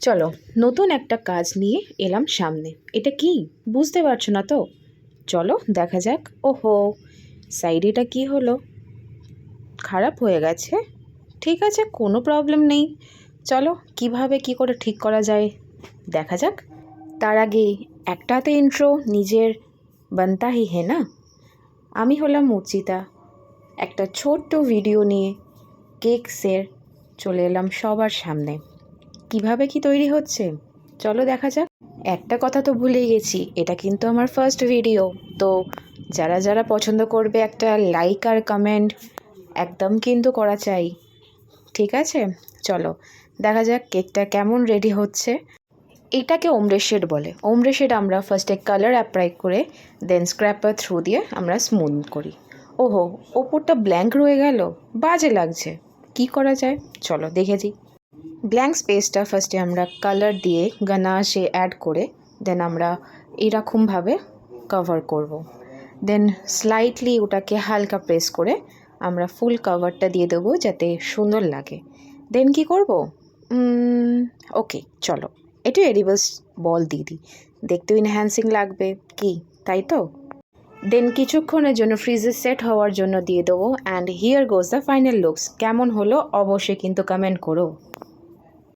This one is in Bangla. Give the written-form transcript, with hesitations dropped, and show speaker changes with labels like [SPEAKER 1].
[SPEAKER 1] চলো নতুন একটা কাজ নিয়ে এলাম সামনে। এটা কি বুঝতে পারছো না তো? চলো দেখা যাক। ওহো, সাইডে এটা কী হলো? খারাপ হয়ে গেছে। ঠিক আছে, কোনো প্রবলেম নেই। চলো কিভাবে কি করে ঠিক করা যায় দেখা যাক। তার আগে একটা তো ইন্ট্রো নিজের বানতা হি হে না। আমি হলাম মুচিতা, একটা ছোট্ট ভিডিও নিয়ে কেকসের চলে এলাম সবার সামনে। কিভাবে কি তৈরি হচ্ছে চলো দেখা যাক। একটা কথা তো ভুলেই গেছি, এটা কিন্তু আমার ফার্স্ট ভিডিও, তো যারা যারা পছন্দ করবে একটা লাইক আর কমেন্ট একদম কিন্তু করা চাই। ঠিক আছে, চলো দেখা যাক কেকটা কেমন রেডি হচ্ছে। এটাকে ওমরে শেড বলে। ওমরে শেড আমরা ফার্স্টে কালার অ্যাপ্লাই করে দেন স্ক্র্যাপার থ্রু দিয়ে আমরা স্মুথ করি। ওহো, ওপরটা ব্ল্যাঙ্ক রয়ে গেল, বাজে লাগছে। কি করা যায় চলো দেখেছি। ব্ল্যাঙ্ক স্পেসটা ফার্স্টে আমরা কালার দিয়ে গানাশে অ্যাড করে দেন আমরা এরকমভাবে কভার করব। দেন স্লাইটলি ওটাকে হালকা প্রেস করে আমরা ফুল কভারটা দিয়ে দেবো যাতে সুন্দর লাগে। দেন কি করব? ওকে চলো একটু এডিবলস বল দিয়ে দিই, দেখতেও এনহ্যান্সিং লাগবে কি, তাই তো? দেন কিছুক্ষণের জন্য ফ্রিজে সেট হওয়ার জন্য দিয়ে দেবো। And here goes the final looks. কেমন হলো অবশ্যই কিন্তু কমেন্ট করো।